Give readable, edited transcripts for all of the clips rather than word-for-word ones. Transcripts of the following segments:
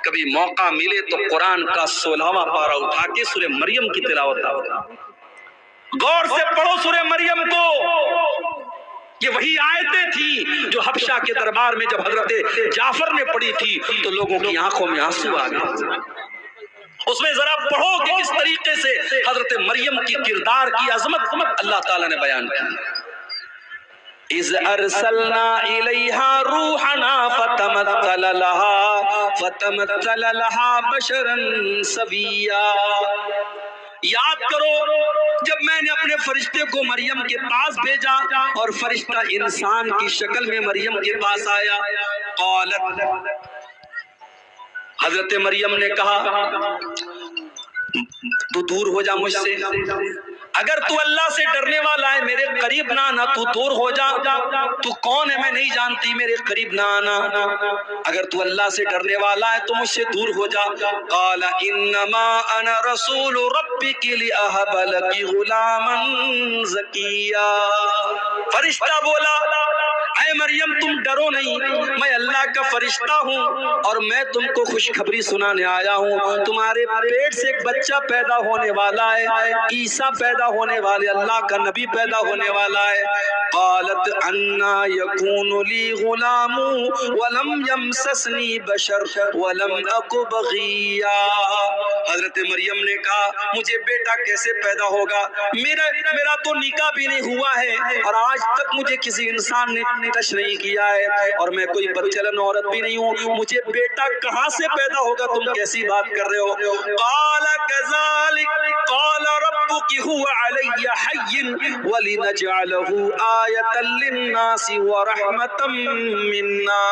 کبھی موقع ملے تو قرآن کا 16واں پارہ اٹھا کے سورہ مریم کی تلاوت غور سے پڑھو سورہ مریم کو. یہ وہی آیتیں تھی جو حبشہ کے دربار میں جب حضرت جعفر نے پڑھی تھی تو لوگوں کی آنکھوں میں آنسو آ گئے. اس میں ذرا پڑھو کہ کس طریقے سے حضرت مریم کی کردار کی عظمت اللہ تعالیٰ نے بیان کی. اِذْ أَرْسَلْنَا إِلَيْهَا رُوحَنَا فَتَمَثَّلَ لَهَا بَشَرًا سَوِيًّا. یاد کرو جب میں نے اپنے فرشتے کو مریم کے پاس بھیجا اور فرشتہ انسان کی شکل میں مریم کے پاس آیا. قالت، حضرت مریم نے کہا تو دور ہو جا مجھ سے، اگر تو اللہ سے ڈرنے والا ہے میرے قریب نہ آنا، تو دور ہو جا. تو کون ہے میں نہیں جانتی، میرے قریب نہ آنا. اگر تو اللہ سے ڈرنے والا ہے تو مجھ سے دور ہو جا. قال انما انا رسول ربک لاہب لک غلاما زکیا. فرشتہ بولا اے مریم تم ڈرو نہیں، میں اللہ کا فرشتہ ہوں اور میں تم کو خوشخبری سنانے آیا ہوں. تمہارے پیٹ سے ایک بچہ پیدا ہونے والا ہے، عیسیٰ پیدا ہونے والے، اللہ کا نبی پیدا ہونے والا ہے. قالت انا یکون لی غلام ولم یمسسنی بشر ولم اک بغیا. حضرت مریم نے کہا مجھے بیٹا کیسے پیدا ہوگا، میرا تو نکاح بھی نہیں ہوا ہے اور آج تک مجھے کسی انسان نے ٹچ نہیں کیا ہے اور میں کوئی بدچلن عورت بھی نہیں ہوں، مجھے بیٹا کہاں سے پیدا ہوگا، تم کیسی بات کر رہے ہو. قال كذلك قال ربك هو علي حي ولنجعله آية للناس ورحمة منا.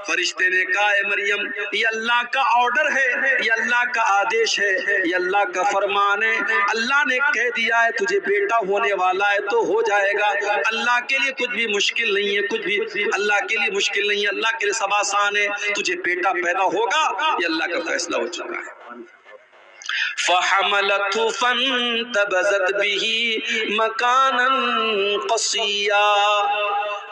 فرشتے نے کہا اے مریم یہ اللہ کا آرڈر ہے، یہ اللہ کا آدیش ہے، یہ اللہ کا فرمان ہے. اللہ نے کہہ دیا ہے تجھے بیٹا ہونے والا ہے تو ہو جائے گا. اللہ کے لیے کچھ بھی مشکل نہیں ہے، کچھ بھی اللہ کے لیے مشکل نہیں ہے، اللہ کے لیے سب آسان ہے. تجھے بیٹا پیدا ہوگا، یہ اللہ کا فیصلہ ہو چکا ہے. فحملته فانتبذت به مكانا قصيا.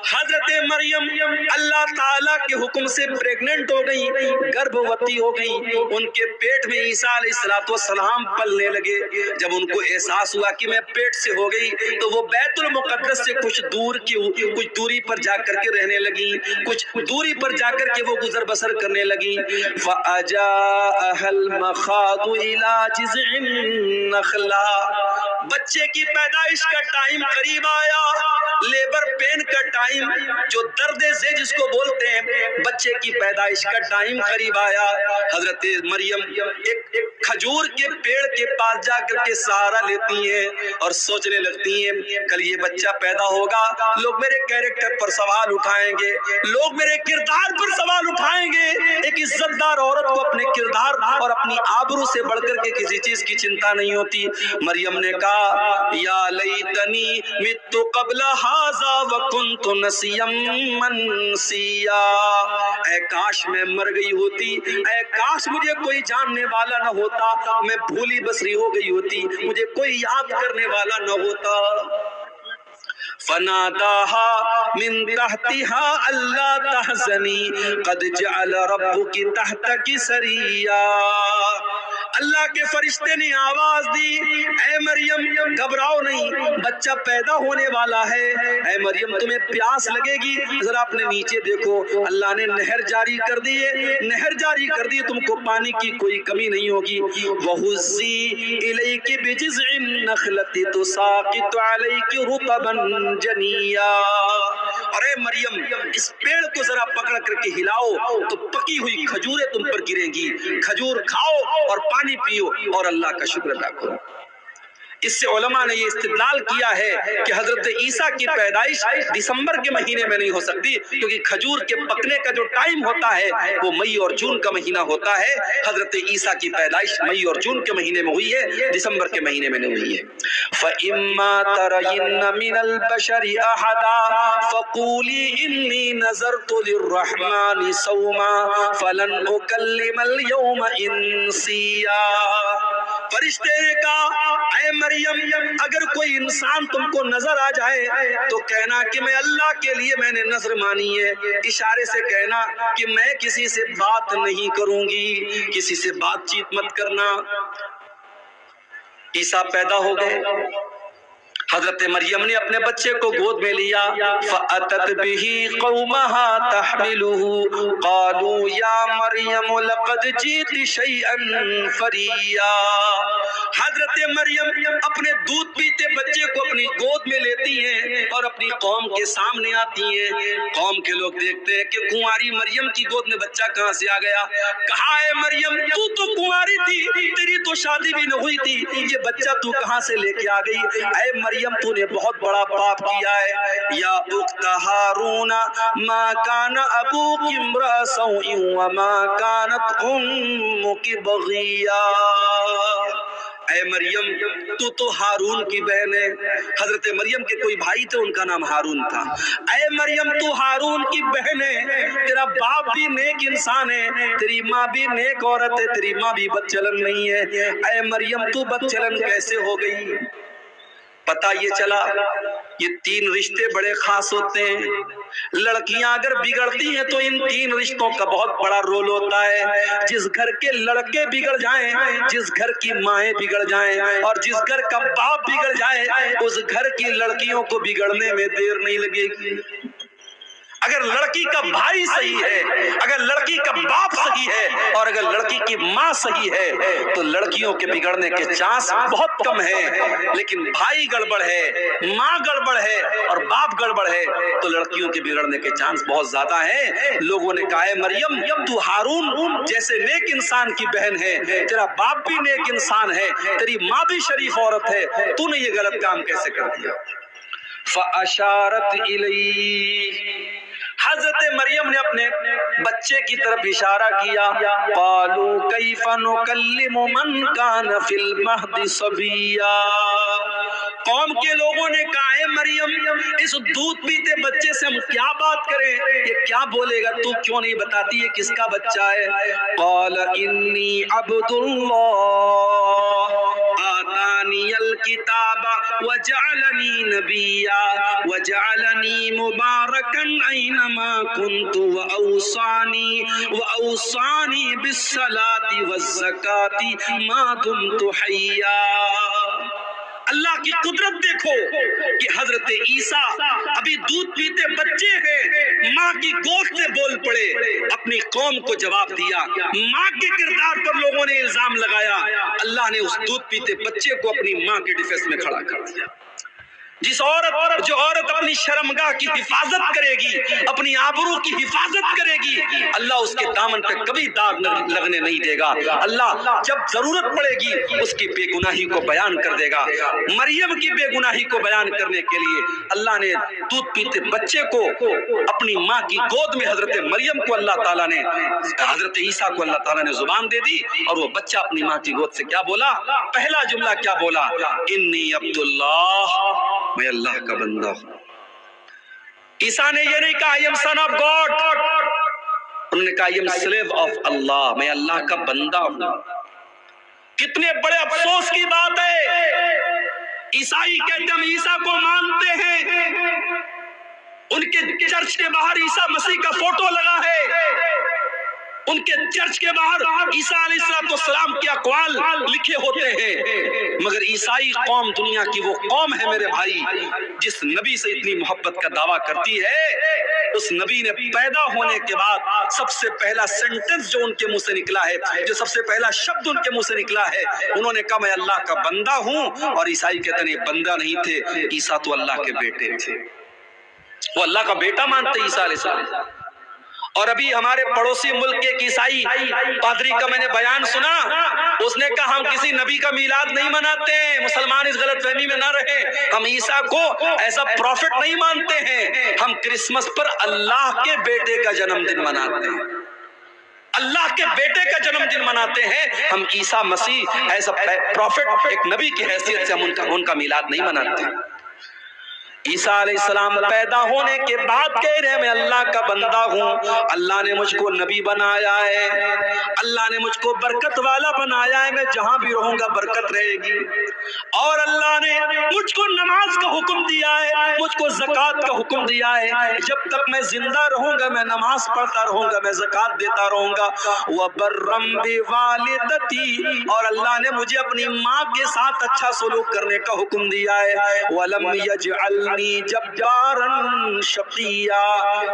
حضرت مریم اللہ تعالیٰ کے حکم سے پریگننٹ ہو گئی، گربھوتی ہو گئی. ان کے پیٹ میں عیسیٰ علیہ السلام پلنے لگے. جب ان کو احساس ہوا کہ میں پیٹ سے ہو گئی تو وہ بیت المقدس سے کچھ دوری پر جا کر کے رہنے لگی، کچھ دوری پر جا کر کے وہ گزر بسر کرنے لگی. فَأَجَاءَهَا الْمَخَاضُ إِلَى جِذْعِ النَّخْلَةِ. بچے کی پیدائش کا ٹائم قریب آیا، لیبر پین کا ٹائم، جو درد زیج جس کو بولتے ہیں، بچے کی پیدائش کا ٹائم قریب آیا. حضرت مریم ایک کھجور کے پیڑ کے پاس جا کر کے سہارا لیتی ہیں اور سوچنے لگتی ہیں کل یہ بچہ پیدا ہوگا، لوگ میرے کیریکٹر پر سوال اٹھائیں گے، لوگ میرے کردار پر سوال اٹھائیں گے. ایک عزت دار عورت کو اپنے کردار اور اپنی آبرو سے بڑھ کر کے کسی چیز کی چنتا نہیں ہوتی. مریم نے کہا یا لیتنی مت قبل ھذا وکنت نسیا منسیا. اے کاش میں مر گئی ہوتی، اے کاش مجھے کوئی جاننے والا نہ ہوتا، میں بھولی بسری ہو گئی ہوتی، مجھے کوئی یاد کرنے والا نہ ہوتا. فناداها من تحتها الا تحزني قد جعل ربك تحتك سريا. اللہ کے فرشتے نے آواز دی اے مریم گھبراؤ نہیں، بچہ پیدا ہونے والا ہے. اے مریم تمہیں پیاس لگے گی، ذرا اپنے نیچے دیکھو، اللہ نے نہر جاری کر دی ہے، نہر جاری کر دی، تم کو پانی کی کوئی کمی نہیں ہوگی. وَهُزِّي إِلَيْكِ بِجِذْعِ النَّخْلَةِ تُسَاقِطُ عَلَيْكِ رُطَبًا جَنِيًّا. ارے مریم اس پیڑ کو ذرا پکڑ کر کے ہلاؤ تو پکی ہوئی کھجوریں تم پر گریں گی، کھجور کھاؤ اور پانی پیو اور اللہ کا شکر ادا کرو. اس سے علماء نے یہ استدلال کیا ہے کہ حضرت عیسیٰ کی پیدائش دسمبر کے مہینے میں نہیں ہو سکتی، کیونکہ کھجور کے پکنے کا جو ٹائم ہوتا ہے وہ مئی اور جون کا مہینہ ہوتا ہے. حضرت عیسیٰ کی پیدائش مئی اور جون کے مہینے میں ہوئی ہے، دسمبر کے مہینے میں نہیں ہوئی ہے. فَإِمَّا تَرَيِنَّ مِنَ الْبَشَرِ أَحَدًا فَقُولِي إِنِّي نَذَرْتُ لِلرَّحْمَنِ صَوْمًا فَلَنْ أُكَلِّمَ الْيَوْمَ إِنسِيًّا. فرشتے نے کہا اے مریم اگر کوئی انسان تم کو نظر آ جائے تو کہنا کہ میں اللہ کے لیے میں نے نظر مانی ہے، اشارے سے کہنا کہ میں کسی سے بات نہیں کروں گی، کسی سے بات چیت مت کرنا۔ عیسیٰ پیدا ہو گئے، حضرت مریم نے اپنے بچے کو گود میں لیا، فَأَتَتْ بِهِ قَوْمَهَا تَحْمِلُهُ قَالُوا يَا مَرْيَمُ لَقَدْ جِئْتِ شَيْئًا فَرِيًّا۔ حضرت مریم اپنے دودھ پیتے بچے کو اپنی گود میں لیتی ہیں اور اپنی قوم کے سامنے آتی ہیں۔ قوم کے لوگ دیکھتے ہیں کہ کنواری مریم کی گود میں بچہ کہاں سے آ گیا۔ کہا اے مریم تو کنواری تھی، تیری تو شادی بھی نہ ہوئی تھی، یہ بچہ تو کہاں سے لے کے آ گئی؟ اے مریم تو نے بہت بڑا پاپ کیا ہے۔ یا اخت ہارون ما کان ابوک امرأ سوء وما کانت امک بغیا۔ اے مریم تو ہارون کی بہن ہے۔ حضرت مریم کے کوئی بھائی تھے، ان کا نام ہارون تھا۔ اے مریم تو ہارون کی بہن ہے، تیرا باپ بھی نیک انسان ہے، تیری ماں بھی نیک عورت ہے، تیری ماں بھی بد چلن نہیں ہے۔ اے مریم تو بد چلن کیسے ہو گئی؟ پتہ یہ چلا یہ تین رشتے بڑے خاص ہوتے ہیں۔ لڑکیاں اگر بگڑتی ہیں تو ان تین رشتوں کا بہت بڑا رول ہوتا ہے۔ جس گھر کے لڑکے بگڑ جائیں، جس گھر کی مائیں بگڑ جائیں اور جس گھر کا باپ بگڑ جائے، اس گھر کی لڑکیوں کو بگڑنے میں دیر نہیں لگے گی۔ اگر لڑکی کا بھائی صحیح ہے، اگر لڑکی کا باپ صحیح ہے اور اگر لڑکی کی ماں صحیح ہے تو لڑکیوں کے بگڑنے کے چانس بہت کم ہیں۔ لیکن بھائی گڑبڑ ہے، ماں گڑبڑ ہے اور باپ گڑبڑ ہے تو لڑکیوں کے بگڑنے کے چانس بہت زیادہ ہیں۔ لوگوں نے کہا ہے مریم تو ہارون جیسے نیک انسان کی بہن ہے، تیرا باپ بھی نیک انسان ہے، تیری ماں بھی شریف عورت ہے، تو نے یہ غلط کام کیسے کر دیا؟ فَأَشَارَتْ إِلَيْهِ، حضرت مریم نے اپنے بچے کی طرف اشارہ کیا۔ قالوا کیف نکلم من کان فی المہد صبیا۔ قوم کے لوگوں نے کہا ہے مریم اس دودھ پیتے بچے سے ہم کیا بات کریں، یہ کیا بولے گا، تو کیوں نہیں بتاتی یہ کس کا بچہ ہے؟ قال انی عبد اللہ آتانی الکتاب وجعلنی نبیا وجعلنی مبارکا اینما کنت واوصانی بالصلاة والزکاة ما دمت حیا۔ اللہ کی قدرت دیکھو کہ حضرت عیسیٰ ابھی دودھ پیتے بچے ہیں، ماں کی گود سے بول پڑے، اپنی قوم کو جواب دیا، ماں کے کردار پر لوگوں نے الزام لگایا، اللہ نے اس دودھ پیتے بچے کو اپنی ماں کے ڈیفینس میں کھڑا کر دیا۔ جو عورت اپنی شرمگاہ کی حفاظت کرے گی، اپنی آبرو کی حفاظت کرے گی، اللہ اس کے دامن پہ کبھی داغ لگنے نہیں دے گا۔ اللہ جب ضرورت پڑے گی اس کی بے گناہی کو بیان کر دے گا۔ مریم کی بے گناہی کو بیان کرنے کے لیے اللہ نے دودھ پیتے بچے کو اپنی ماں کی گود میں، حضرت مریم کو اللہ تعالیٰ نے، حضرت عیسیٰ کو اللہ تعالیٰ نے زبان دے دی، اور وہ بچہ اپنی ماں کی گود سے کیا بولا؟ پہلا جملہ کیا بولا؟ انی عبداللہ، میں اللہ کا بندہ ہوں۔ عیسیٰ نے یہ نہیں کہا I am son of God، انہوں نے کہا I am slave of اللہ، میں اللہ کا بندہ ہوں۔ کتنے بڑے افسوس کی بات ہے، عیسائی کہتے ہم عیسیٰ کو مانتے ہیں، ان کے چرچ کے باہر عیسیٰ مسیح کا فوٹو لگا ہے، ان کے چرچ کے باہر عیسیٰ علیہ السلام کے اقوال لکھے ہوتے ہیں، مگر عیسائی قوم دنیا کی وہ قوم ہے میرے بھائی جس نبی سے اتنی محبت کا دعویٰ کرتی ہے۔ اس نبی نے پیدا ہونے کے بعد سب سے پہلا سینٹنس جو ان کے منہ سے نکلا ہے، جو سب سے پہلا شبد ان کے منہ سے نکلا ہے، انہوں نے کہا میں اللہ کا بندہ ہوں، اور عیسائی کہتے ہیں بندہ نہیں تھے، عیسیٰ تو اللہ کے بیٹے تھے، وہ اللہ کا بیٹا مانتے عیسیٰ علیہ السلام۔ اور ابھی ہمارے پڑوسی ملک کے عیسائی پادری کا میں نے بیان سنا، اس نے کہا ہم کسی نبی کا میلاد نہیں مناتے ہیں، مسلمان اس غلط فہمی میں نہ رہے، ہم عیسیٰ کو ایز اے پروفٹ نہیں مانتے ہیں، ہم کرسمس پر اللہ کے بیٹے کا جنم دن مناتے ہیں، اللہ کے بیٹے کا جنم دن مناتے ہیں، ہم عیسیٰ مسیح ایز اے پروفٹ ایک نبی کی حیثیت سے ہم ان کا میلاد نہیں مناتے۔ عیسیٰ علیہ السلام پیدا ہونے کے بعد کہہ رہے ہیں میں اللہ کا بندہ ہوں، اللہ نے مجھ کو نبی بنایا ہے، اللہ اللہ نے مجھ کو برکت والا بنایا ہے، میں جہاں بھی رہوں گا برکت رہے گی، اور اللہ نے مجھ کو نماز کا حکم دیا ہے، مجھ کو زکوٰۃ کا حکم دیا ہے، جب تک میں زندہ رہوں گا میں نماز پڑھتا رہوں گا، میں زکوٰۃ دیتا رہوں گا، وَبَرًّا بِوَالِدَتِي، اور اللہ نے مجھے اپنی ماں کے ساتھ اچھا سلوک کرنے کا حکم دیا ہے، وَلَمْ يَجْعَلْنِي جَبَّارًا شَقِيًّا،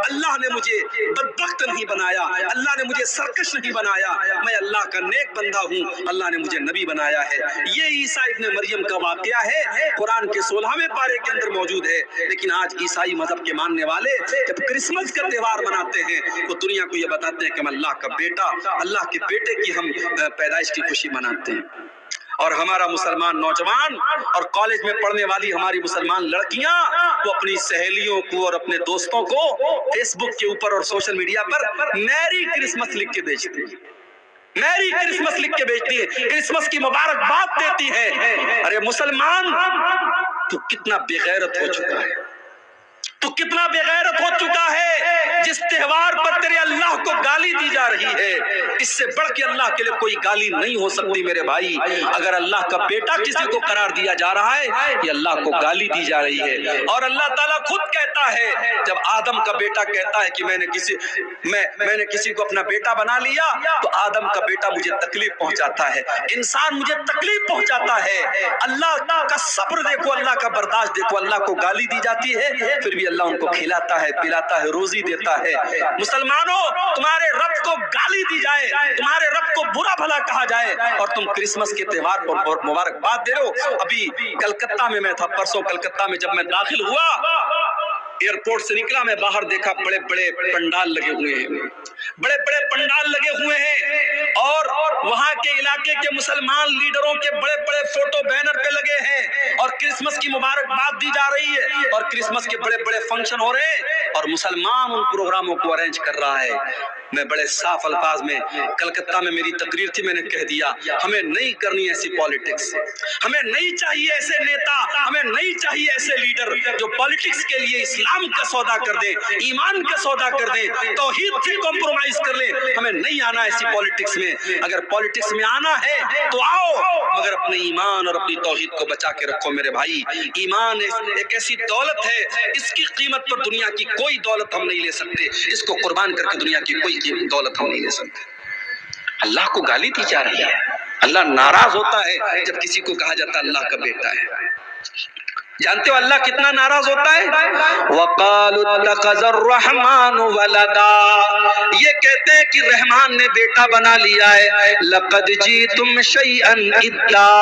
اللہ نے مجھے بدبخت نہیں بنایا، اللہ نے مجھے سرکش نہیں بنایا، میں اللہ کا نیک بندہ ہوں، اللہ نے مجھے نبی بنایا ہے۔ یہ عیسیٰ ابن مریم کا واقعہ ہے، قرآن کے 16ویں پارے کے اندر موجود ہے۔ لیکن آج عیسائی مذہب کے ماننے والے جب کرسمس کا تہوار مناتے ہیں تو دنیا کو یہ بتاتے ہیں کہ ہم اللہ کا بیٹا، اللہ کے بیٹے کی ہم پیدائش کی خوشی مناتے ہیں، اور ہمارا مسلمان نوجوان اور کالج میں پڑھنے والی ہماری مسلمان لڑکیاں وہ اپنی سہیلیوں کو اور اپنے دوستوں کو فیس بک کے اوپر اور سوشل میڈیا پر میری کرسمس لکھ کے بیچتے ہیں، میری کرسمس لکھ کے بیچتی ہے، کرسمس کی مبارکباد دیتی ہے۔ ارے مسلمان تو کتنا بے غیرت ہو چکا ہے، تو کتنا بے غیرت ہو چکا ہے، جس تہوار پر تیرے اللہ کو گالی دی جا رہی ہے، اس سے بڑھ کے اللہ کے لیے کوئی گالی نہیں ہو سکتی میرے بھائی۔ اگر اللہ کا بیٹا کسی کو قرار دیا جا رہا ہے یہ اللہ کو گالی دی جا رہی ہے، اور اللہ تعالیٰ خود کہتا ہے، جب آدم کا بیٹا کہتا ہے کہ میں نے کسی کو اپنا بیٹا بنا لیا، تو آدم کا بیٹا مجھے تکلیف پہنچاتا ہے، انسان مجھے تکلیف پہنچاتا ہے۔ اللہ کا صبر دیکھو، اللہ کا برداشت دیکھو، اللہ کو گالی دی جاتی ہے پھر بھی اللہ ان کو کھلاتا ہے، پلاتا ہے، روزی دیتا ہے۔ مسلمانوں تمہارے رب کو گالی دی جائے، تمہارے رب کو برا بھلا کہا جائے، اور تم کرسمس کے تہوار پر مبارکباد دے رہے ہو۔ ابھی کلکتہ میں میں تھا، پرسوں کلکتہ میں جب میں داخل ہوا، ایئرپورٹ سے نکلا، میں باہر دیکھا بڑے بڑے پنڈال لگے ہوئے ہیں، بڑے بڑے پنڈال لگے ہوئے ہیں، اور وہاں کے علاقے کے مسلمان لیڈروں کے بڑے بڑے فوٹو بینر پہ لگے ہیں، اور کرسمس کی مبارکباد دی جا رہی ہے، اور کرسمس کے بڑے بڑے فنکشن ہو رہے ہیں، اور مسلمان ان پروگراموں کو ارینج کر رہا ہے۔ میں بڑے صاف الفاظ میں کلکتہ میں میری تقریر تھی، میں نے کہہ دیا ہمیں نہیں کرنی ایسی پالیٹکس، ہمیں نہیں چاہیے ایسے نیتا، ہمیں نہیں چاہیے ایسے لیڈر جو پالیٹکس کے لیے اسلام کا سودا کر دیں، ایمان کا سودا کر دیں، توحید سے کمپرومائز کر لیں۔ ہمیں نہیں آنا ایسی پالیٹکس میں، اگر پالیٹکس میں آنا ہے تو آؤ، مگر اپنے ایمان اور اپنی توحید کو بچا کے رکھو میرے بھائی۔ ایمان ایک ایسی دولت ہے، اس کی قیمت پر دنیا کی کوئی دولت ہم نہیں لے سکتے، اس کو قربان کر کے دنیا کی کوئی دولت ہم نہیں لے سکتے۔ اللہ کو گالی دی جا رہی ہے، اللہ ناراض ہوتا ہے جب کسی کو کہا جاتا ہے اللہ کا بیٹا ہے۔ جانتے ہو اللہ کتنا ناراض ہوتا ہے؟ وَقَالُوا اتَّخَذَ الرَّحْمَنُ وَلَدًا، یہ کہتے ہیں کہ رحمان نے بیٹا بنا لیا ہے۔ لَقَدْ جِئْتُمْ شَيْئًا إِدًّا،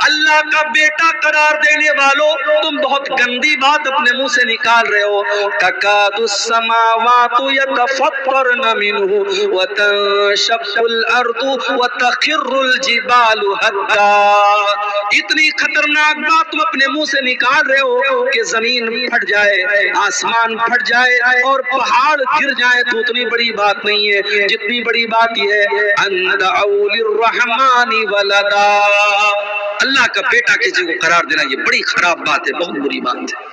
اللہ کا بیٹا قرار دینے والوں تم بہت گندی بات اپنے منہ سے نکال رہے ہو۔ تَكَادُ السَّمَاوَاتُ يَتَفَطَّرْنَ مِنْهُ وَتَنشَقُّ الْأَرْضُ وَتَخِرُّ الْجِبَالُ هَدًّا، اتنی خطرناک بات تم اپنے منہ سے نکال رہے ہو کہ زمین پھٹ جائے، آسمان پھٹ جائے اور پہاڑ گر جائے تو اتنی بڑی بات نہیں ہے، جتنی بڑی بات یہ ہے ان دعوا للرحمن ولدا، اللہ کا بیٹا کسی کو قرار دینا یہ بڑی خراب بات ہے، بہت بری بات ہے۔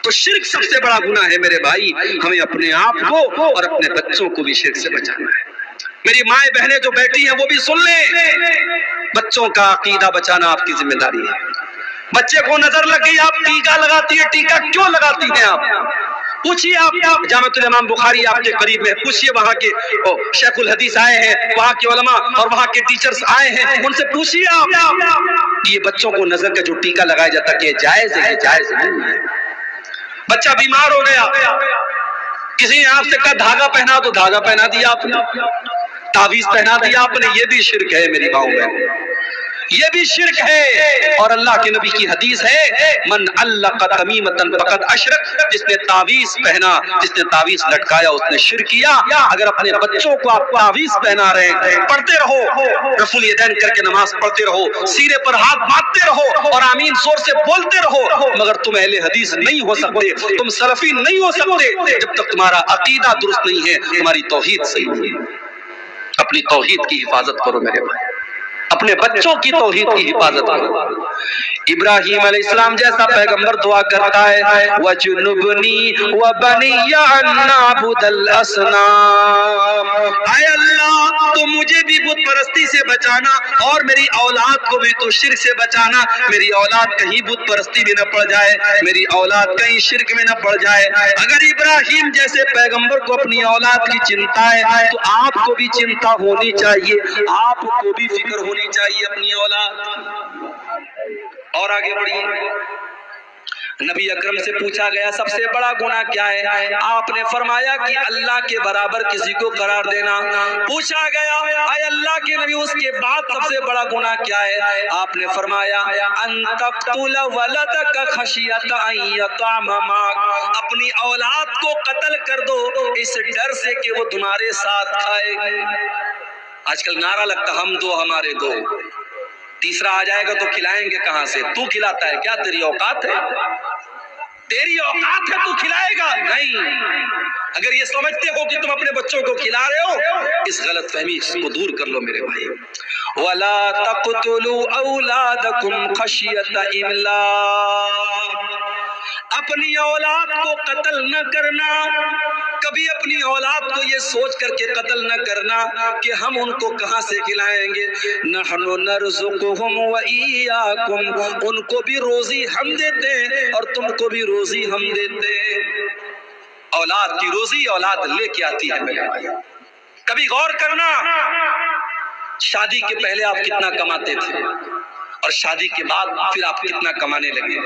تو شرک سب سے بڑا گناہ ہے میرے بھائی، ہمیں اپنے آپ کو اور اپنے بچوں کو بھی شرک سے بچانا ہے۔ میری مائیں بہنیں جو بیٹھی ہیں وہ بھی سن لیں، بچوں کا عقیدہ بچانا آپ کی ذمہ داری ہے۔ بچے کو نظر لگ گئی آپ ٹیکا لگاتی ہے، ٹیکا کیوں لگاتی ہیں آپ؟ پوچھئے آپ جامعۃ الامام بخاری آپ کے قریب میں، پوچھئے وہاں کے شیخ الحدیث آئے ہیں، وہاں کے علماء اور وہاں کے ٹیچرز آئے ہیں، ان سے پوچھئے آپ یہ بچوں کو نظر کا جو ٹیکا لگایا جاتا کہ جائز ہے، جائز نہیں ہے۔ بچہ بیمار ہو گیا، کسی نے آپ سے کہا دھاگا پہنا تو دھاگا پہنا دیا آپ نے، تعویذ پہنا دیا آپ نے، یہ بھی شرک ہے میری ماؤں بہن، یہ بھی شرک ہے۔ اور اللہ کے نبی کی حدیث ہے من علق تمیمۃ فقد اشرک، جس نے تعویذ پہنا، جس نے تعویذ لٹکایا اس نے شرک کیا۔ اگر اپنے بچوں کو آپ تعویذ پہنا رہے ہیں، پڑھتے رہو، رفع الیدین کر کے نماز پڑھتے رہو، سینے پر ہاتھ باندھتے رہو اور آمین زور سے بولتے رہو، مگر تم اہل حدیث نہیں ہو سکتے، تم سلفی نہیں ہو سکتے جب تک تمہارا عقیدہ درست نہیں ہے، تمہاری توحید صحیح نہیں ہے۔ اپنی توحید کی حفاظت کرو میرے بھائی، اپنے بچوں کی توحید کی حفاظت کرو۔ ابراہیم علیہ السلام جیسا پیغمبر دعا کرتا ہے وَجُنُبْنِي وَبَنِيَّ أَن نَّعْبُدَ الْأَصْنَامَ، اے اللہ تو مجھے بھی بت پرستی سے بچانا اور میری اولاد کو بھی تو شرک سے بچانا. میری اولاد کہیں بت پرستی میں نہ پڑ جائے, میری اولاد کہیں شرک میں نہ پڑ جائے. اگر ابراہیم جیسے پیغمبر کو اپنی اولاد کی چنتا ہے تو آپ کو بھی چنتا ہونی چاہیے, آپ کو بھی فکر ہونی چاہیے اپنی اولاد. اور آگے بڑھیے. نبی اکرم سے پوچھا گیا سب سے بڑا گناہ کیا ہے؟ آپ نے فرمایا کہ اللہ کے برابر کسی کو قرار دینا. پوچھا گیا اے اللہ کے نبی اس کے بعد سب سے بڑا گناہ کیا ہے؟ آپ نے فرمایا ان تقتل ولدک خشیۃ ان یطعم معک, اپنی اولاد کو قتل کر دو اس ڈر سے کہ وہ تمہارے ساتھ کھائے گا. آج کل نعرہ لگتا ہم دو ہمارے دو, تیسرا آ جائے گا تو کھلائیں گے کہاں سے؟ تو کھلاتا ہے کیا؟ تیری اوقات ہے؟ تیری اوقات ہے تو کھلائے گا؟ نہیں. اگر یہ سمجھتے ہو کہ تم اپنے بچوں کو کھلا رہے ہو, اس غلط فہمی کو دور کر لو میرے بھائی. وَلَا تَقْتُلُوا أَوْلَادَكُمْ خَشْيَةَ إِمْلَاقٍ, اپنی اولاد کو قتل نہ کرنا, کبھی اپنی اولاد کو یہ سوچ کر کے قتل نہ کرنا کہ ہم ان کو کہاں سے کھلائیں گے. نحن نرزقهم وإياكم, ان کو بھی روزی ہم دیتے ہیں اور تم کو بھی روزی ہم دیتے ہیں. اولاد کی روزی اولاد لے کے آتی ہے میرے بھائی. کبھی غور کرنا شادی کے پہلے آپ کتنا کماتے تھے اور شادی کے بعد پھر آپ کتنا کمانے لگے.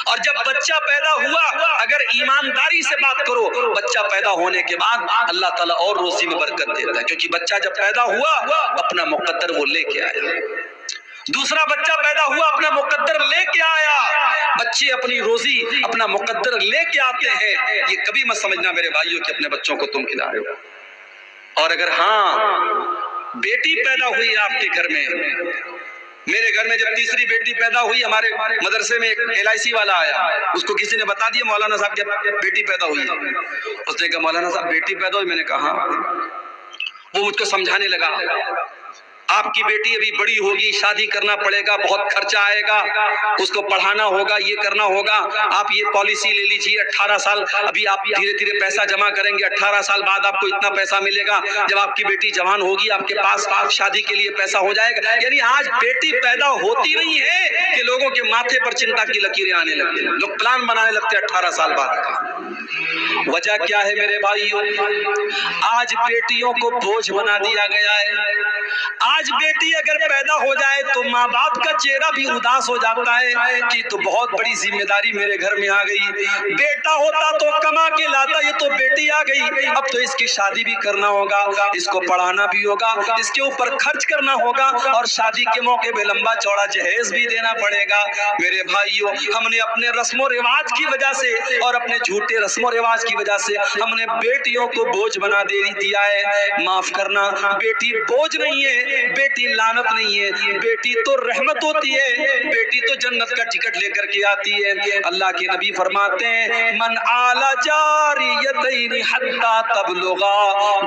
اور جب بچہ پیدا ہوا, اگر ایمانداری سے بات کرو, بچہ پیدا ہونے کے بعد اللہ تعالیٰ اور روزی میں برکت دیتا ہے, کیونکہ بچہ جب پیدا ہوا اپنا مقدر وہ لے کے آیا. دوسرا بچہ پیدا ہوا اپنا مقدر لے کے آیا. بچے اپنی روزی اپنا مقدر لے کے آتے ہیں. یہ کبھی مت سمجھنا میرے بھائیوں کہ اپنے بچوں کو تم کھلا رہے ہو. اور اگر ہاں بیٹی پیدا ہوئی آپ کے گھر میں, میرے گھر میں جب تیسری بیٹی پیدا ہوئی, ہمارے مدرسے میں ایک LIC والا آیا, اس کو کسی نے بتا دیا مولانا صاحب کی بیٹی پیدا ہوئی. اس نے کہا مولانا صاحب بیٹی پیدا ہوئی؟ میں نے کہا ہاں. وہ مجھ کو سمجھانے لگا آپ کی بیٹی ابھی بڑی ہوگی, شادی کرنا پڑے گا, بہت خرچہ آئے گا, اس کو پڑھانا ہوگا, یہ کرنا ہوگا. آپ یہ پالیسی لے لیجیے 18 سال, ابھی آپ دھیرے دھیرے پیسہ جمع کریں گے, 18 سال بعد آپ کو اتنا پیسہ ملے گا. جب آپ کی بیٹی جوان ہوگی آپ کے پاس شادی کے لیے پیسہ ہو جائے گا. یعنی آج بیٹی پیدا ہوتی نہیں ہے کہ لوگوں کے ماتھے پر چنتا کی لکیریں آنے لگتی ہیں, لوگ پلان بنانے لگتے ہیں 18 سال بعد. وجہ کیا ہے میرے بھائیوں؟ آج بیٹیوں کو بوجھ بنا دیا گیا ہے. آج بیٹی اگر پیدا ہو جائے تو ماں باپ کا چہرہ بھی اداس ہو جاتا ہے کہ تو بہت بڑی ذمہ داری میرے گھر میں آ گئی. بیٹا ہوتا تو کما کے لاتا, یہ تو بیٹی آ گئی, اب تو اس کی شادی بھی کرنا ہوگا, اس کو پڑھانا بھی ہوگا, اس کے اوپر خرچ کرنا ہوگا, اور شادی کے موقع پہ لمبا چوڑا جہیز بھی دینا پڑے گا. میرے بھائیوں, ہم نے اپنے رسم و رواج کی وجہ سے اور اپنے جھوٹے رسم و رواج کی وجہ سے ہم نے بیٹیوں کو بوجھ بنا دیا ہے. معاف کرنا, بیٹی بوجھ نہیں ہے, بیٹی لعنت نہیں ہے, بیٹی تو رحمت ہوتی ہے, بیٹی تو جنت کا ٹکٹ لے کر کے آتی ہے. اللہ کے نبی فرماتے ہیں من آل جاریتین حتی تبلغا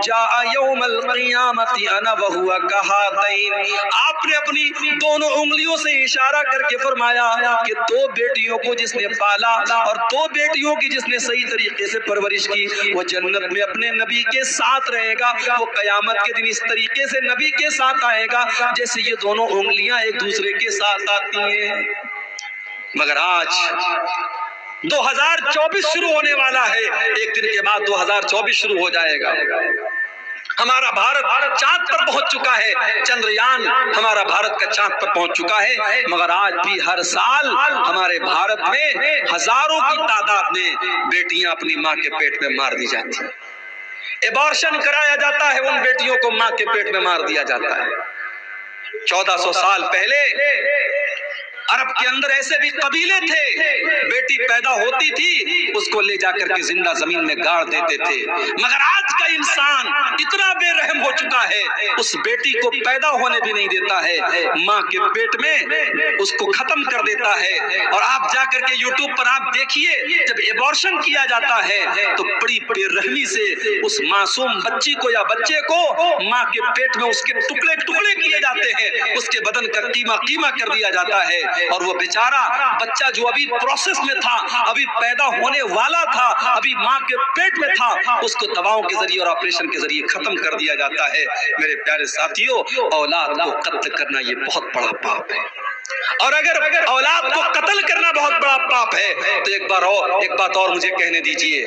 جاء یوم القیامت انا وہو کہاتین. آپ نے اپنی دونوں انگلیوں سے اشارہ کر کے فرمایا کہ 2 بیٹیوں کو جس نے پالا اور 2 بیٹیوں کی جس نے صحیح طریقے سے پرورش کی, وہ جنت میں اپنے نبی کے ساتھ رہے گا. وہ قیامت کے دن اس طریقے سے نبی کے ساتھ آئے گا جیسے یہ دونوں انگلیاں ایک دوسرے کے ساتھ آتی ہیں. مگر آج 2024 شروع ہونے والا ہے, ایک دن کے بعد 2024 شروع ہو جائے گا. ہمارا بھارت چاند پر پہنچ چکا ہے, چندریان ہمارا بھارت کا چاند پر پہنچ چکا ہے. مگر آج بھی ہر سال ہمارے بھارت میں ہزاروں کی تعداد میں بیٹیاں اپنی ماں کے پیٹ میں مار دی جاتی ہیں. ایبارشن کرایا جاتا ہے, ان بیٹیوں کو ماں کے پیٹ میں مار دیا جاتا ہے. 1400 سال پہلے عرب کے اندر ایسے بھی قبیلے تھے, بیٹی پیدا ہوتی تھی اس کو لے جا کر کے زندہ زمین میں گاڑ دیتے تھے. مگر آج کا انسان اتنا بے رحم ہو چکا ہے, اس بیٹی کو پیدا ہونے بھی نہیں دیتا ہے, ماں کے پیٹ میں اس کو ختم کر دیتا ہے. اور آپ جا کر کے یوٹیوب پر آپ دیکھیے, جب ایبارشن کیا جاتا ہے تو بڑی بے رحمی سے اس معصوم بچی کو یا بچے کو ماں کے پیٹ میں اس کے ٹکڑے ٹکڑے کیے جاتے ہیں, اس کے بدن کا قیمہ کر دیا جاتا ہے. اور وہ بیچارہ بچہ جو ابھی پروسیس میں تھا، ابھی پیدا ہونے والا تھا، ابھی ماں کے پیٹ میں تھا، اس کو دواؤں کے ذریعے اور آپریشن کے ذریعے ختم کر دیا جاتا ہے۔ میرے پیارے ساتھیوں، اولاد کو قتل کرنا یہ بہت بڑا پاپ ہے، اور اگر اولاد کو قتل کرنا بہت بڑا پاپ ہے تو ایک بات اور مجھے کہنے دیجئے،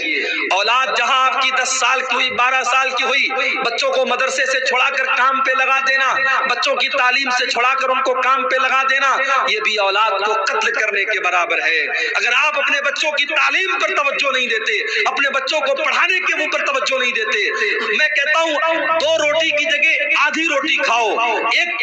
اولاد جہاں آپ کی 10 سال کی ہوئی، 12 سال کی ہوئی، بچوں کو مدرسے سے چھڑا کر کام پہ لگا دینا، بچوں کی تعلیم سے چھڑا کر ان کو کام پہ لگا دینا، یہ بھی اولاد کو قتل کرنے کے برابر ہے۔ اگر آپ اپنے بچوں کی تعلیم پر توجہ نہیں دیتے، اپنے بچوں کو پڑھانے کے اوپر توجہ نہیں دیتے، میں کہتا ہوں 2 روٹی کی جگہ آدھی روٹی کھاؤ،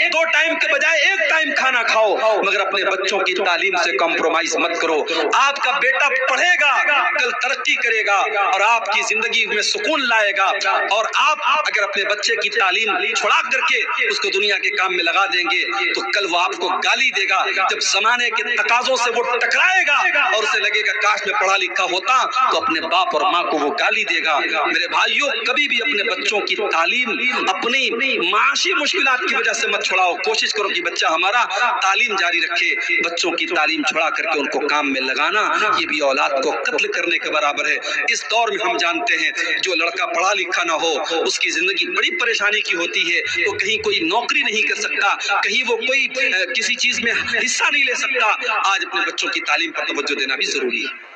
2 ٹائم کے بجائے 1 ٹائم کھانا کھاؤ، مگر اپنے بچوں کی تعلیم سے کمپرومائز مت کرو۔ آپ کا بیٹا پڑھے گا، کل ترقی کرے گا اور آپ کی زندگی میں سکون لائے گا، اور آپ اگر اپنے بچے کی تعلیم چھڑا کر کے اس کو دنیا کے کام میں لگا دیں گے تو کل وہ آپ کو گالی دے گا۔ جب زمانے کے تقاضوں سے وہ ٹکرائے گا اور اسے لگے گا کاش میں پڑھا لکھا ہوتا، تو اپنے باپ اور ماں کو وہ گالی دے گا۔ میرے بھائیوں، کبھی بھی اپنے بچوں کی تعلیم اپنی معاشی مشکلات کی وجہ سے مت چھڑاؤ، کوشش کرو کہ بچہ ہمارا تعلیم جاری رکھے۔ بچوں کی تعلیم چھڑا کر کے ان کو کام میں لگانا یہ بھی اولاد کو قتل کرنے کے برابر ہے۔ اس دور میں ہم جانتے ہیں جو لڑکا پڑھا لکھا نہ ہو اس کی زندگی بڑی پریشانی کی ہوتی ہے، وہ کہیں کوئی نوکری نہیں کر سکتا، کہیں وہ کوئی کسی چیز میں حصہ نہیں لے سکتا۔ آج اپنے بچوں کی تعلیم پر توجہ دینا بھی ضروری ہے۔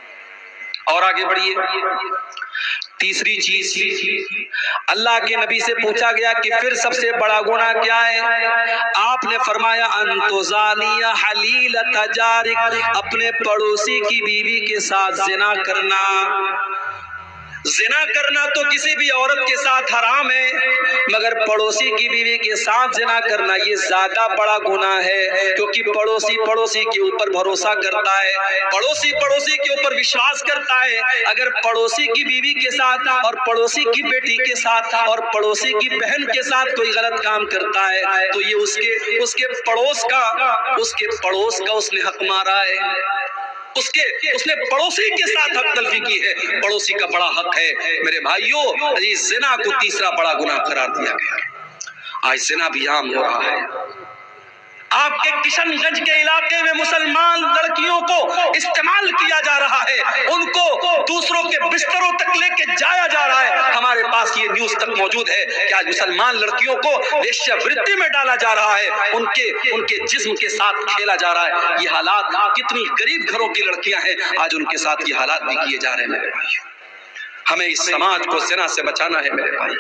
اور آگے بڑھیے، تیسری چیز، اللہ کے نبی سے پوچھا گیا کہ پھر سب سے بڑا گناہ کیا ہے؟ آپ نے فرمایا ان تزانی حلیلۃ جارک، اپنے پڑوسی کی بیوی کے ساتھ زنا کرنا۔ زنا کرنا تو کسی بھی عورت کے ساتھ حرام ہے، مگر پڑوسی کی بیوی کے ساتھ زنا کرنا یہ زیادہ بڑا گناہ ہے، کیونکہ پڑوسی کے اوپر بھروسہ کرتا ہے، پڑوسی کے اوپر وشواس کرتا ہے۔ اگر پڑوسی کی بیوی کے ساتھ اور پڑوسی کی بیٹی کے ساتھ اور پڑوسی کی بہن کے ساتھ کوئی غلط کام کرتا ہے تو یہ اس کے پڑوس کا اس نے حق مارا ہے، اس نے پڑوسی کے ساتھ حق تلفی کی ہے، پڑوسی کا بڑا حق ہے۔ میرے بھائیوں، زنا کو تیسرا بڑا گناہ قرار دیا گیا۔ آج زنا بھی عام ہو رہا ہے۔ آپ کے کشن گنج کے علاقے میں مسلمان لڑکیوں کو استعمال کیا جا رہا ہے، ان کو دوسروں کے بستروں تک لے کے جایا جا رہا ہے۔ ہمارے پاس یہ نیوز تک موجود ہے کہ آج مسلمان لڑکیوں کو ویشیا وریتی میں ڈالا جا رہا ہے، ان کے جسم کے ساتھ کھیلا جا رہا ہے۔ یہ حالات، کتنی غریب گھروں کی لڑکیاں ہیں، آج ان کے ساتھ یہ حالات بھی کیے جا رہے ہیں۔ میرے بھائی، ہمیں اس سماج کو زنا سے بچانا ہے۔ میرے بھائی،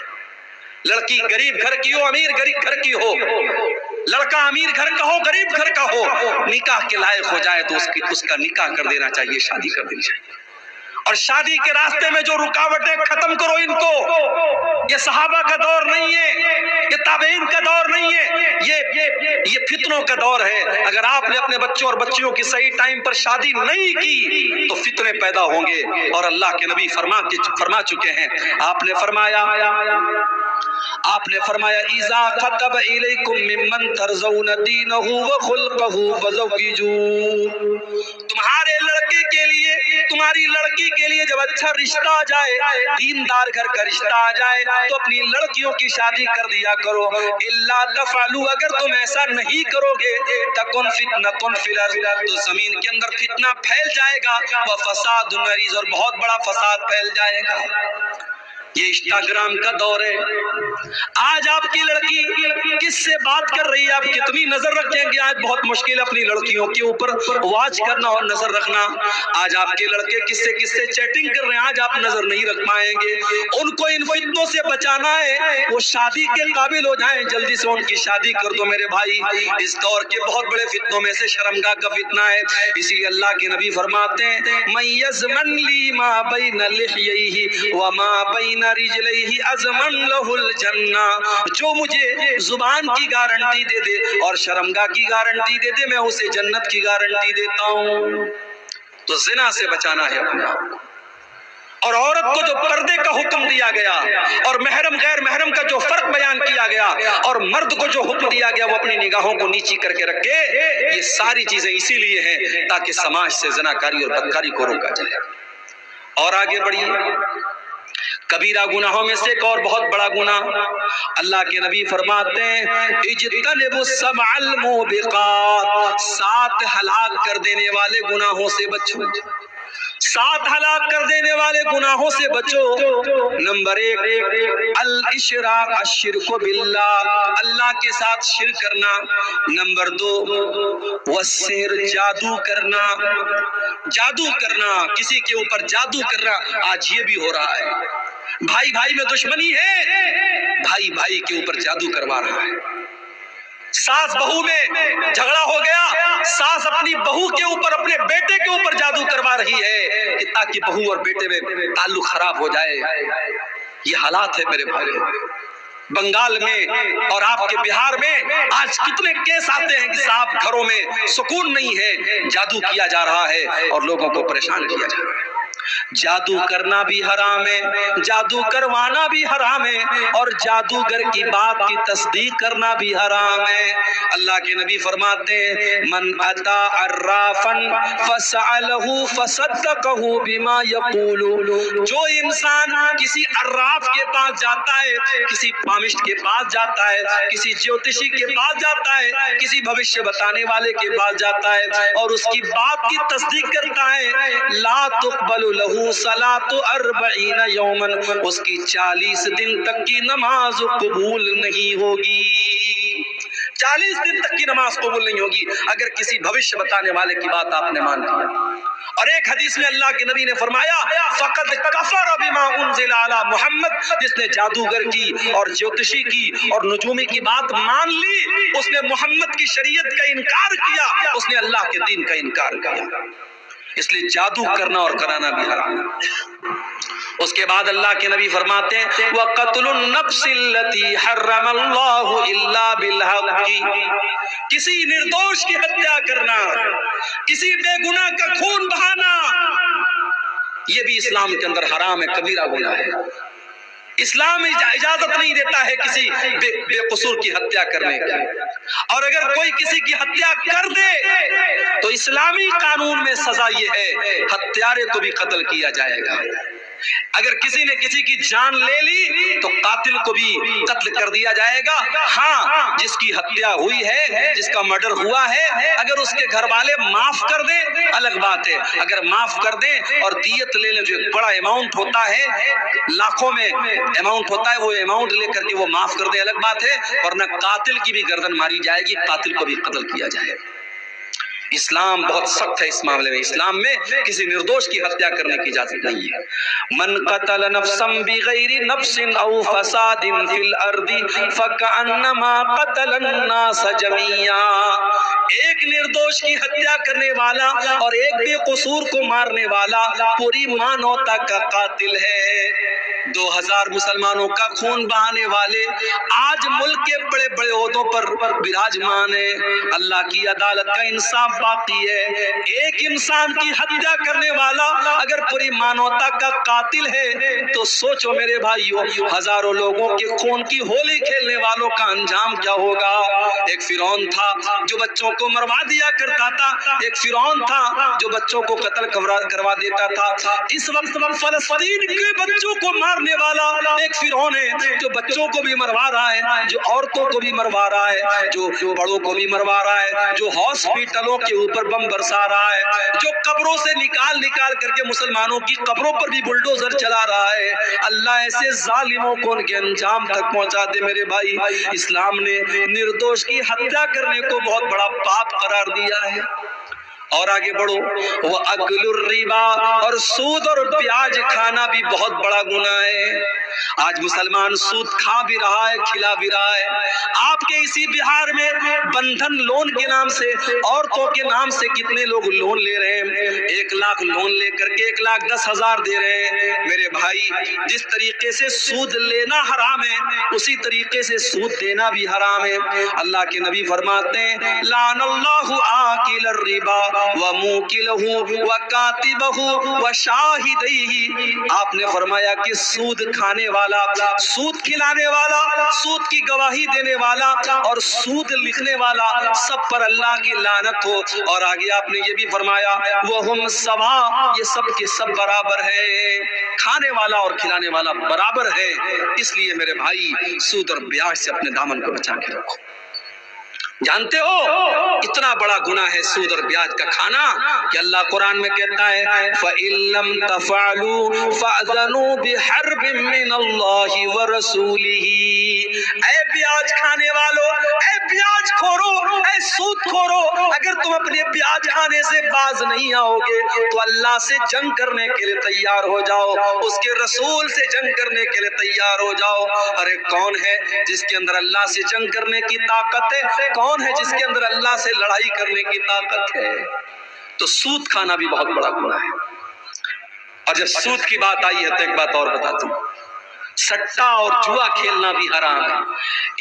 لڑکی غریب گھر کی ہو، امیر گھر کی ہو، لڑکا امیر گھر کا ہو، غریب گھر کا ہو، نکاح کے لائق ہو جائے تو اس کا نکاح کر دینا چاہیے، شادی کر دینی چاہیے۔ اور شادی کے راستے میں جو رکاوٹیں ختم کرو ان کو۔ یہ صحابہ کا دور نہیں ہے، یہ تابعین کا دور نہیں ہے، یہ فتنوں کا دور ہے۔ اگر آپ نے اپنے بچوں اور بچیوں کی صحیح ٹائم پر شادی نہیں کی تو فتنے پیدا ہوں گے، اور اللہ کے نبی فرما چکے ہیں۔ آپ نے فرمایا اذا خطب الیکم ممن ترضون دینہ وخلقہ فزوجوہ، تمہارے لڑکے کے لیے، تمہاری لڑکی کے لیے جب اچھا رشتہ آ جائے، دیندار گھر کا رشتہ آ جائے تو اپنی لڑکیوں کی شادی کر دیا کرو۔ الا تفعلوا، اگر تم ایسا نہیں کرو گے، تکن فتنۃ فی الارض، تو زمین کے اندر فتنہ پھیل جائے گا، وفساد عریض، اور بہت بڑا فساد پھیل جائے گا۔ یہ انسٹاگرام کا دور ہے۔ آج آپ کی لڑکی کس سے بات کر رہی ہے، آپ کتنی نظر رکھیں گے؟ آج بہت مشکل اپنی لڑکیوں کے اوپر واچ کرنا اور نظر رکھنا۔ آج آپ کے لڑکے کس سے چیٹنگ کر رہے ہیں، آج آپ نظر نہیں رکھ پائیں گے۔ ان کو ان فتنوں سے بچانا ہے، وہ شادی کے قابل ہو جائیں، جلدی سے ان کی شادی کر دو۔ میرے بھائی، اس دور کے بہت بڑے فتنوں میں سے شرمگاہ کا فتنہ ہے، اسی لیے اللہ کے نبی فرماتے ہیں من یضمن لی ما بین لحییہ وما بین رجلیہ اضمن لہ الجنہ، جو مجھے زبان کی گارنٹی دے دے اور شرمگاہ کی گارنٹی دے دے، میں اسے جنت کی گارنٹی دیتا ہوں۔ تو زنا سے بچانا ہے اپنے آپ کو۔ اور عورت کو جو پردے کا حکم دیا گیا اور محرم غیر محرم کا جو فرق بیان کیا گیا اور مرد کو جو حکم دیا گیا وہ اپنی نگاہوں کو نیچی کر کے رکھے، یہ ساری چیزیں اسی لیے ہیں تاکہ سماج سے زناکاری اور بدکاری کو روکا جائے۔ اور آگے بڑھیے، کبیرہ گناہوں میں سے ایک اور بہت بڑا گناہ، اللہ کے نبی فرماتے ہیں اجتنبوا السبع الموبقات، 7 ہلاک کر دینے والے گناہوں سے بچو، 7 ہلاک کر دینے والے گناہوں سے بچو۔ نمبر 1 الاشراک، الشرک باللہ، اللہ کے ساتھ شرک کرنا۔ نمبر 2 والسحر، جادو کرنا، جادو کرنا، کسی کے اوپر جادو کرنا، آج یہ بھی ہو رہا ہے۔ بھائی بھائی میں دشمنی ہے، بھائی بھائی کے اوپر جادو کروا رہا ہے۔ ساس بہو میں جھگڑا ہو گیا، ساس اپنی بہو کے اوپر، اپنے بیٹے کے اوپر جادو کروا رہی ہے کہ تاکہ بہو اور بیٹے میں تعلق خراب ہو جائے۔ یہ حالات ہے میرے بھائی۔ بنگال میں اور آپ کے بہار میں آج کتنے کیس آتے ہیں کہ صاحب گھروں میں سکون نہیں ہے، جادو کیا جا رہا ہے اور لوگوں کو پریشان کیا جا رہا ہے۔ جادو کرنا بھی حرام ہے، جادو کروانا بھی حرام ہے، اور جادوگر کی بات کی تصدیق کرنا بھی حرام ہے۔ اللہ کے نبی فرماتے ہیں من اتا عرافا فسألہ فصدقہ بما یقول، جو انسان کسی عراف کے پاس جاتا ہے، کسی پامشٹ کے پاس جاتا ہے، کسی جیوتشی کے پاس جاتا ہے، کسی بھوشیہ بتانے والے کے پاس جاتا ہے اور اس کی بات کی تصدیق کرتا ہے، لا تقبل لہو صلاۃ 40 یوما، اس کی 40 دن تک کی نماز قبول نہیں ہوگی۔ 40 دن تک کی نماز قبول نہیں ہوگی اگر کسی بھوشیہ بتانے والے کی بات آپ نے مان لی۔ اور ایک حدیث میں اللہ کے نبی نے فرمایا فقد کفر بما انزل علی محمد، جس نے جادوگر کی اور جوتشی کی اور نجومی کی بات مان لی، اس نے محمد کی شریعت کا انکار کیا، اس نے اللہ کے دین کا انکار کیا۔ اس لیے جادو کرنا اور کرانا بھی حرام ہے۔ اس کے بعد اللہ کے نبی فرماتے ہیں وَقَتْلُ النَّفْسِ الَّتِي حَرَّمَ اللَّهُ إِلَّا بِالْحَقِّ، کسی نردوش کی حتیا کرنا، کسی بے گناہ کا خون بہانا، یہ بھی اسلام کے اندر حرام ہے، کبیرہ گناہ ہے۔ اسلام اجازت نہیں دیتا ہے کسی بے قصور کی حتیا کرنے کی، اور اگر کوئی کسی کی حتیا کر دے تو اسلامی قانون میں سزا یہ ہے ہتھیارے کو بھی قتل کیا جائے گا۔ اگر کسی نے کسی کی جان لے لی تو قاتل کو بھی قتل کر دیا جائے گا۔ ہاں، جس کی حتیا ہوئی ہے، جس کا مرڈر ہوا ہے، اگر اس کے گھر والے معاف کر دیں الگ بات ہے، اگر معاف کر دیں اور دیت لے لیں، جو ایک بڑا اماؤنٹ ہوتا ہے، لاکھوں میں اماؤنٹ ہوتا ہے، وہ اماؤنٹ لے کر کے وہ معاف کر دیں الگ بات ہے، ورنہ قاتل کی بھی گردن ماری جائے گی، قاتل کو بھی قتل کیا جائے گا۔ اسلام بہت سخت ہے اس معاملے میں، اسلام میں کسی نردوش کی حتیا کرنے کی اجازت نہیں ہے۔ من قتل نفسا بغیر نفس او فساد فی الارض فکأنما قتل الناس جميعا، ایک نردوش کی حتیا کرنے والا اور ایک بے قصور کو مارنے والا پوری مانوتا کا قاتل ہے۔ 2000 مسلمانوں کا خون بہانے والے آج ملک کے بڑے بڑے عہدوں پر براجمان ہیں۔ اللہ کی عدالت کا انصاف باقی ہے۔ ایک انسان کی حتیا کرنے والا اگر پوری مانوتا کا قاتل ہے تو سوچو میرے بھائیو، ہزاروں لوگوں کے خون کی ہولی کھیلنے والوں کا انجام کیا ہوگا۔ ایک فرعون تھا جو بچوں کو مروا دیا کرتا تھا، ایک فرعون تھا جو بچوں کو قتل کروا دیتا تھا۔ اس وقت فلسطین کے بچوں کو مارنے والا ایک فرعون ہے جو بچوں کو بھی مروا رہا ہے، جو عورتوں کو بھی مروا رہا ہے، جو بڑوں کو بھی مروا رہا ہے، جو ہاسپٹلوں کے اوپر بم برسا رہا ہے، جو قبروں سے نکال کر کے مسلمانوں کی قبروں پر بھی بلڈوزر چلا رہا ہے۔ اللہ ایسے ظالموں کو ان کے انجام تک پہنچا دے میرے بھائی۔ اسلام نے نردوش کی حتیا کرنے کو بہت بڑا پاپ قرار دیا ہے۔ اور آگے بڑھو، وہ اکل الربا، اور سود اور پیاج کھانا بھی بہت بڑا گناہ ہے۔ آج مسلمان سود کھا بھی رہا ہے، کھلا بھی رہا ہے۔ آپ کے اسی بہار میں بندھن لون کے نام سے، عورتوں کے نام سے کتنے لوگ لون لے رہے ہیں، 1 لاکھ لون لے کر کے 1,10,000 دے رہے ہیں۔ میرے بھائی، جس طریقے سے سود لینا حرام ہے اسی طریقے سے سود دینا بھی حرام ہے۔ اللہ کے نبی فرماتے ہیں لعن اللہ آکل الربا وموکلہ وکاتبہ وشاہدیہ، آپ نے فرمایا کہ سود کھانے کھانے والا، سود کھلانے والا، سود کی گواہی دینے والا اور سود لکھنے والا، سب پر اللہ کی لعنت ہو۔ اور آگے آپ نے یہ بھی فرمایا وَهُمْ سَوَاءٌ، یہ سب کے سب برابر ہے، کھانے والا اور کھلانے والا برابر ہے۔ اس لیے میرے بھائی سود اور بیاج سے اپنے دامن کو بچا کے رکھو۔ جانتے ہو اتنا بڑا گناہ ہے سود اور بیاج کا کھانا کہ اللہ قرآن میں کہتا ہے فَإِن لَّمْ تَفْعَلُوا فَأْذَنُوا بِحَرْبٍ مِّنَ اللَّهِ وَرَسُولِهِ۔ اے بیاج کھانے والو، اے بیاج خورو، اے سود خورو، اگر تم اپنے بیاج کھانے سے باز نہیں آؤ گے تو اللہ سے جنگ کرنے کے لیے تیار ہو جاؤ، اس کے رسول سے جنگ کرنے کے لیے تیار ہو جاؤ۔ ارے کون ہے جس کے اندر اللہ سے جنگ کرنے کی طاقت ہے؟ کون ہے جس کے اندر اللہ سے لڑائی کرنے کی طاقت ہے؟ تو سود کھانا بھی بہت بڑا گناہ ہے۔ اور جب سود کی بات آئی ہے تو ایک بات اور بتاتا ہوں، سٹا اور جوا کھیلنا بھی حرام ہے۔